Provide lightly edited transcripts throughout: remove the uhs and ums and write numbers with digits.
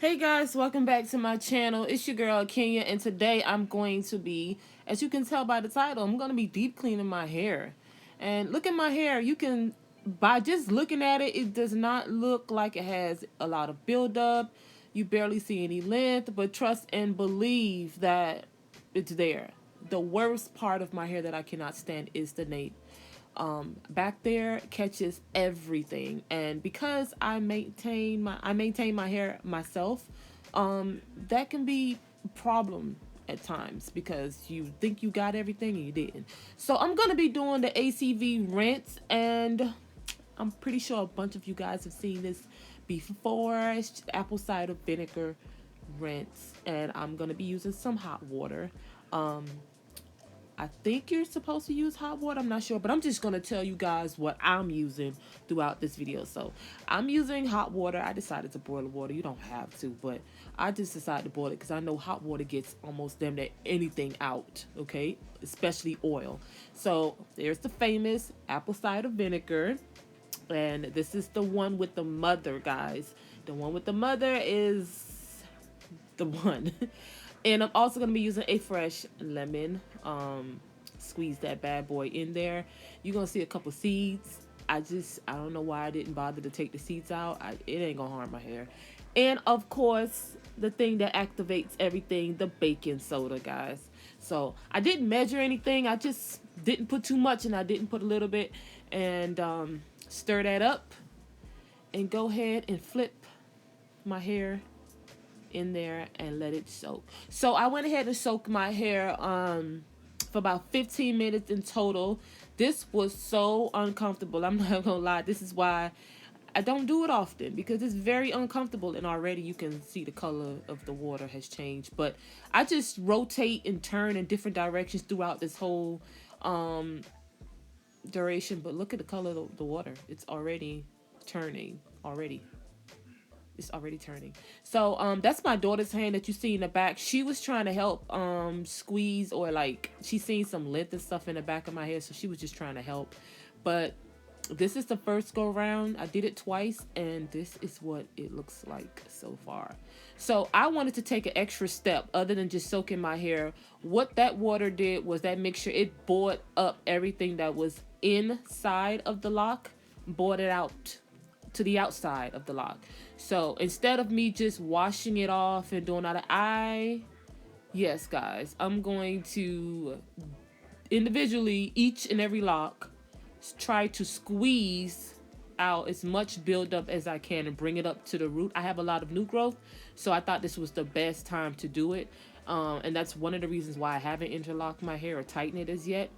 Hey guys, welcome back to my channel. It's your girl Kenya, and today I'm going to be, as you can tell by the title, I'm going to be deep cleaning my hair. And look at my hair. You can, by just looking at it, it does not look like it has a lot of buildup. You barely see any length, but trust and believe that it's there. The worst part of my hair that I cannot stand is the nape. Back there catches everything, and because I maintain my hair myself, that can be a problem at times because you think you got everything and you didn't. So I'm gonna be doing the ACV rinse, and I'm pretty sure a bunch of you guys have seen this before. It's just apple cider vinegar rinse, and I'm gonna be using some hot water. um I think you're supposed to use hot water. I'm not sure, but I'm just going to tell you guys what I'm using throughout this video. So I'm using hot water. I decided to boil the water. You don't have to, but I just decided to boil it because I know hot water gets almost damn near anything out, okay? Especially oil. So there's the famous apple cider vinegar. And this is the one with the mother, guys. The one with the mother is the one. And I'm also going to be using a fresh lemon. Squeeze that bad boy in there. You're going to see a couple seeds. I don't know why I didn't bother to take the seeds out. It ain't going to harm my hair. And of course, the thing that activates everything, the baking soda, guys. So I didn't measure anything. I just didn't put too much, and I didn't put a little bit. And stir that up and go ahead and flip my hair in there and let it soak. So I went ahead and soaked my hair for about 15 minutes in total. This was so uncomfortable. I'm not gonna lie. This is why I don't do it often, because it's very uncomfortable, and already you can see the color of the water has changed. But I just rotate and turn in different directions throughout this whole duration. But look at the color of the water. It's already turning already. It's already turning. So that's my daughter's hand that you see in the back. She was trying to help squeeze, or like she's seen some length and stuff in the back of my hair, so she was just trying to help. But this is the first go round. I did it twice, and this is what it looks like so far. So I wanted to take an extra step other than just soaking my hair. What that water did was that mixture, it boiled up everything that was inside of the lock, boiled it out to the outside of the lock. So instead of me just washing it off and doing all that, yes guys, I'm going to individually, each and every lock, try to squeeze out as much buildup as I can and bring it up to the root. I have a lot of new growth, so I thought this was the best time to do it. And that's one of the reasons why I haven't interlocked my hair or tightened it as yet,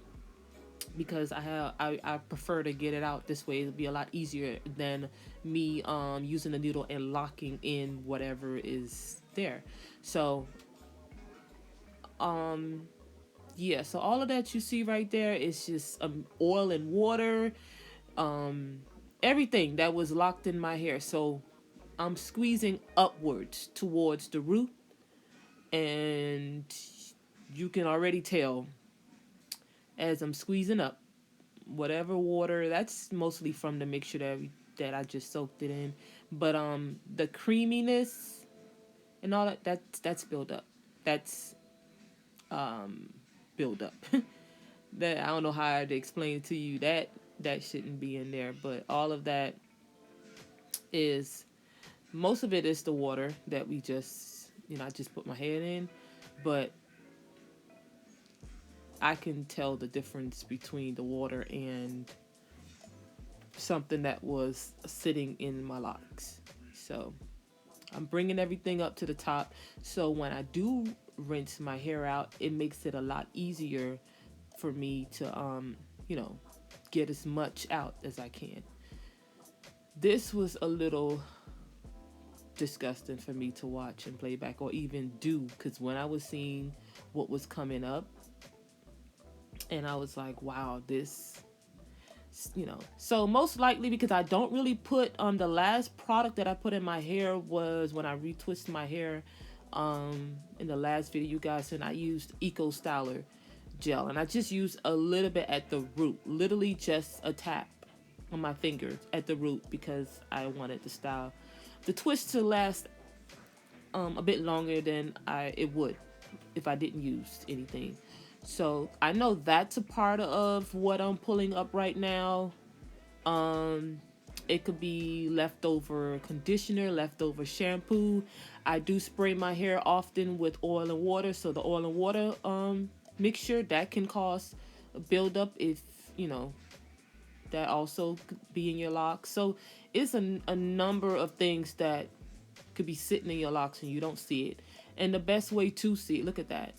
because I prefer to get it out this way. It'll be a lot easier than me using the needle and locking in whatever is there. So yeah, so all of that you see right there is just oil and water, everything that was locked in my hair. So I'm squeezing upwards towards the root, and you can already tell as I'm squeezing up whatever water, that's mostly from the mixture that I just soaked it in. But the creaminess and all that's built up. That's build up. That I don't know how to explain to you. That shouldn't be in there, but all of that is, most of it is the water that we just, I just put my head in. But I can tell the difference between the water and something that was sitting in my locks. So I'm bringing everything up to the top, so when I do rinse my hair out, it makes it a lot easier for me to get as much out as I can. This was a little disgusting for me to watch and play back or even do, because when I was seeing what was coming up, and I was like, wow, this, so most likely, because I don't really put the last product that I put in my hair was when I retwist my hair in the last video you guys seen. I used Eco Styler gel, and I just used a little bit at the root, literally just a tap on my fingers at the root, because I wanted the twist to last a bit longer than it would if I didn't use anything. So I know that's a part of what I'm pulling up right now. Um, it could be leftover conditioner, leftover shampoo. I do spray my hair often with oil and water, so the oil and water mixture that can cause a buildup if you know that also could be in your locks. So it's a number of things that could be sitting in your locks and you don't see it. And the best way to see it, look at that.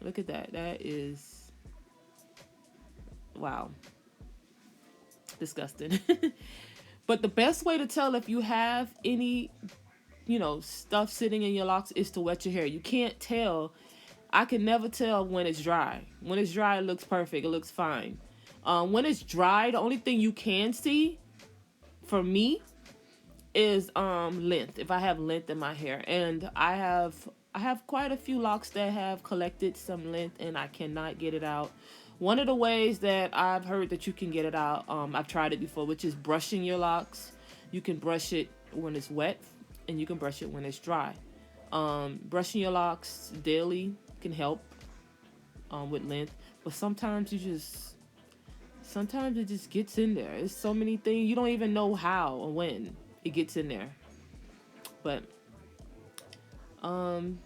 Look at that. That is, wow, disgusting. But the best way to tell if you have any, stuff sitting in your locks is to wet your hair. You can't tell. I can never tell when it's dry. When it's dry, it looks perfect. It looks fine. When it's dry, the only thing you can see, for me, is length. If I have length in my hair, and I have quite a few locks that have collected some length, and I cannot get it out. One of the ways that I've heard that you can get it out, I've tried it before, which is brushing your locks. You can brush it when it's wet, and you can brush it when it's dry. Brushing your locks daily can help with length, but sometimes it just gets in there. There's so many things you don't even know how or when it gets in there. But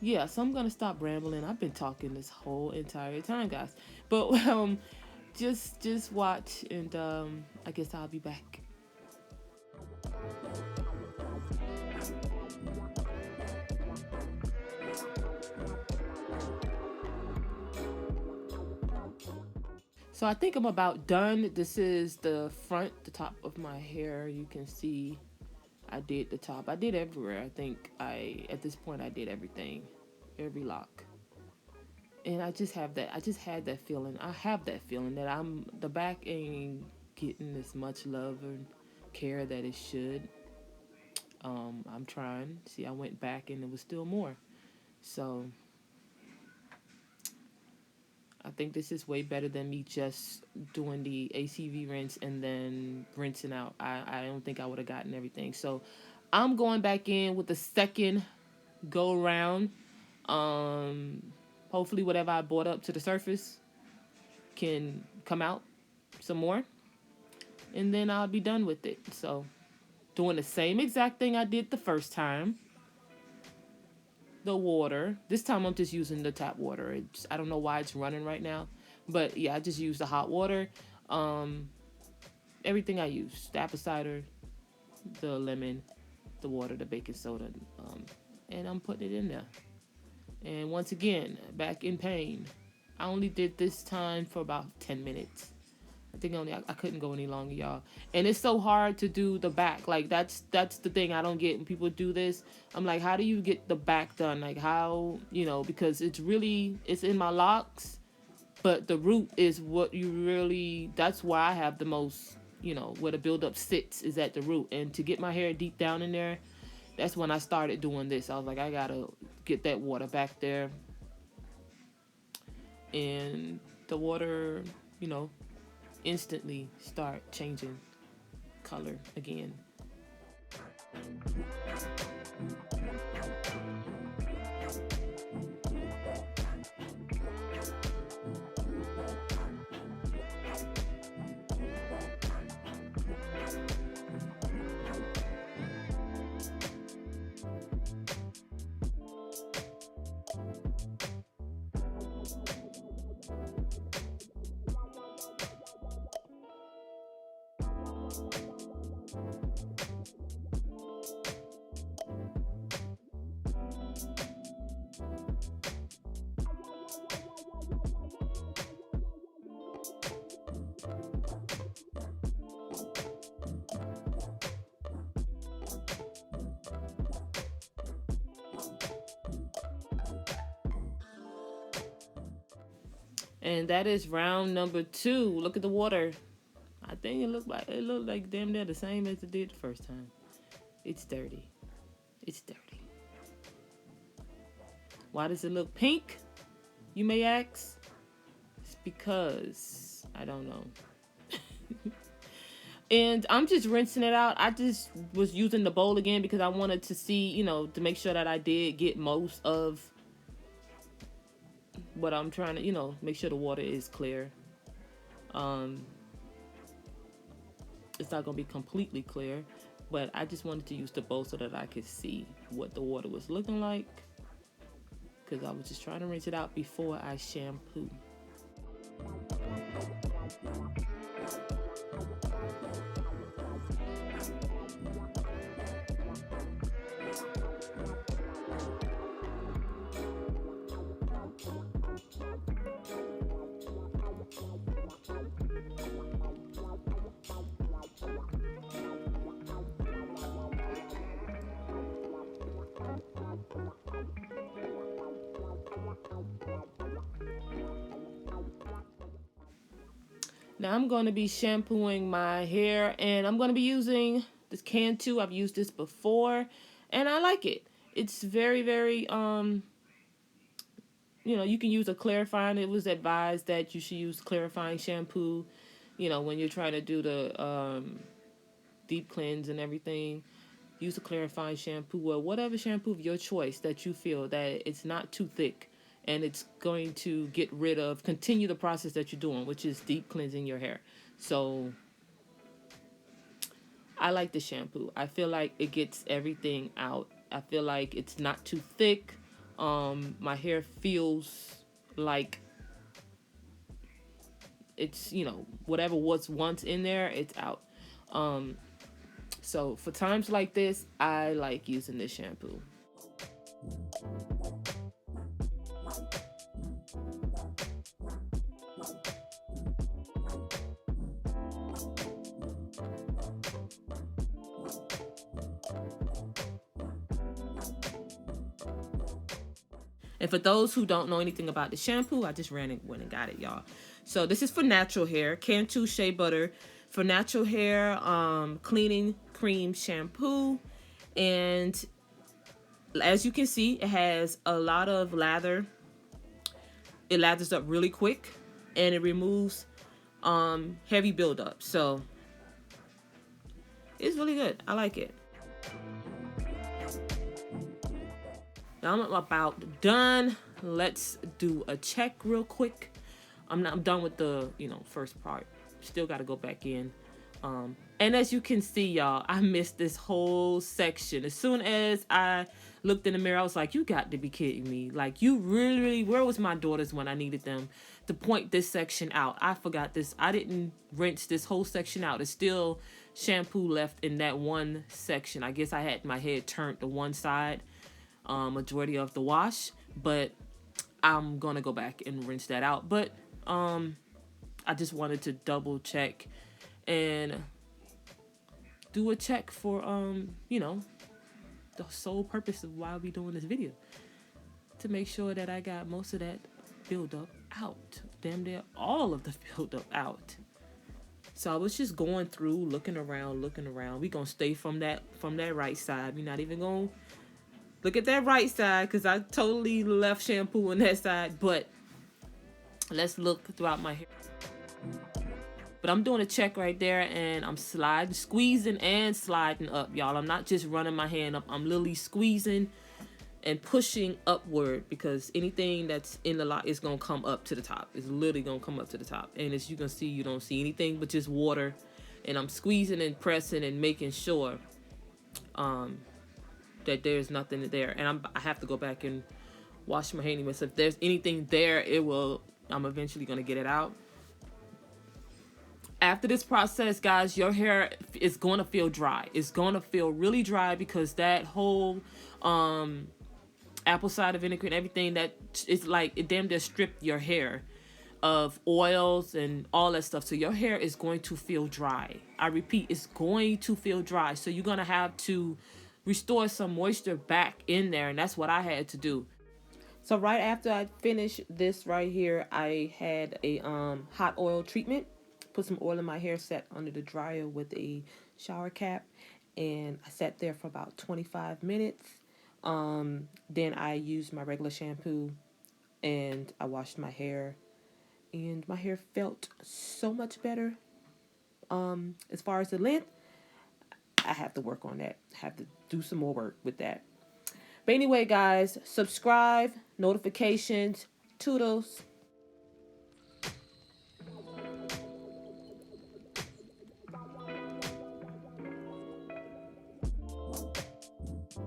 yeah, so I'm gonna stop rambling. I've been talking this whole entire time, guys. But just watch, and I guess I'll be back. So I think I'm about done. This is the front, the top of my hair. You can see I did the top. I did everywhere. I think at this point I did everything, every lock. And I just had that feeling. I have that feeling that the back ain't getting as much love and care that it should. I'm trying. See, I went back and it was still more. So I think this is way better than me just doing the ACV rinse and then rinsing out. I don't think I would have gotten everything. So I'm going back in with the second go around. Um, Hopefully, whatever I brought up to the surface can come out some more, and then I'll be done with it. So, doing the same exact thing I did the first time. The water. This time I'm just using the tap water. I don't know why it's running right now, but yeah, I just use the hot water. Um, Everything I use: the apple cider, the lemon, the water, the baking soda, and I'm putting it in there. And once again, back in pain. I only did this time for about 10 minutes. I couldn't go any longer, y'all. And it's so hard to do the back. Like that's the thing I don't get when people do this. I'm like, how do you get the back done? Like how, because it's in my locks, but the root is what you really, that's why I have the most, where the buildup sits is at the root. And to get my hair deep down in there, that's when I started doing this. I was like, I gotta get that water back there. And the water, instantly start changing color again. And that is round number 2. Look at the water. I think it looked like damn near the same as it did the first time. It's dirty. It's dirty. Why does it look pink? You may ask. It's because I don't know. And I'm just rinsing it out. I just was using the bowl again because I wanted to see, to make sure that I did get most of what I'm trying to, make sure the water is clear. Um, it's not gonna be completely clear, but I just wanted to use the bowl so that I could see what the water was looking like, because I was just trying to rinse it out before I shampoo. Now I'm going to be shampooing my hair, and I'm going to be using this Can2. I've used this before, and I like it. It's very, very, you can use a clarifying. It was advised that you should use clarifying shampoo, when you're trying to do the deep cleanse and everything. Use a clarifying shampoo or whatever shampoo of your choice that you feel that it's not too thick and it's going to continue the process that you're doing, which is deep cleansing your hair. So I like the shampoo. I feel like it gets everything out. I feel like it's not too thick. My hair feels like it's, whatever was once in there, it's out. So for times like this, I like using this shampoo. And for those who don't know anything about the shampoo, I just went and got it, y'all. So this is for natural hair. Can2 Shea Butter for natural hair cleaning cream shampoo. And as you can see, it has a lot of lather. It lathers up really quick, and it removes heavy buildup. So it's really good. I like it. Now I'm about done. Let's do a check real quick. I'm done with the first part. Still got to go back in. And as you can see, y'all, I missed this whole section. As soon as I looked in the mirror, I was like, you got to be kidding me. Like, you really, where was my daughters when I needed them to point this section out? I forgot this. I didn't rinse this whole section out. There's still shampoo left in that one section. I guess I had my head turned to one side majority of the wash, but I'm going to go back and rinse that out. But I just wanted to double check and do a check for the sole purpose of why we doing this video, to make sure that I got most of that buildup out, damn near all of the buildup out. So I was just going through, looking around. We gonna stay from that right side. We're not even gonna look at that right side because I totally left shampoo on that side. But let's look throughout my hair. But I'm doing a check right there, and I'm squeezing and sliding up, y'all. I'm not just running my hand up. I'm literally squeezing and pushing upward, because anything that's in the lock is going to come up to the top. It's literally going to come up to the top. And as you can see, you don't see anything but just water. And I'm squeezing and pressing and making sure that there's nothing there. And I have to go back and wash my hand anyway. So if there's anything there, I'm eventually going to get it out. After this process, guys, your hair is going to feel dry. It's going to feel really dry because that whole apple cider vinegar and everything, that is like it damn near stripped your hair of oils and all that stuff. So your hair is going to feel dry. I repeat, it's going to feel dry. So you're going to have to restore some moisture back in there. And that's what I had to do. So right after I finished this right here, I had a hot oil treatment. Put some oil in my hair, sat under the dryer with a shower cap, and I sat there for about 25 minutes. Then I used my regular shampoo and I washed my hair, and my hair felt so much better. As far as the length, I have to work on that. I have to do some more work with that. But anyway, guys, subscribe, notifications, toodles.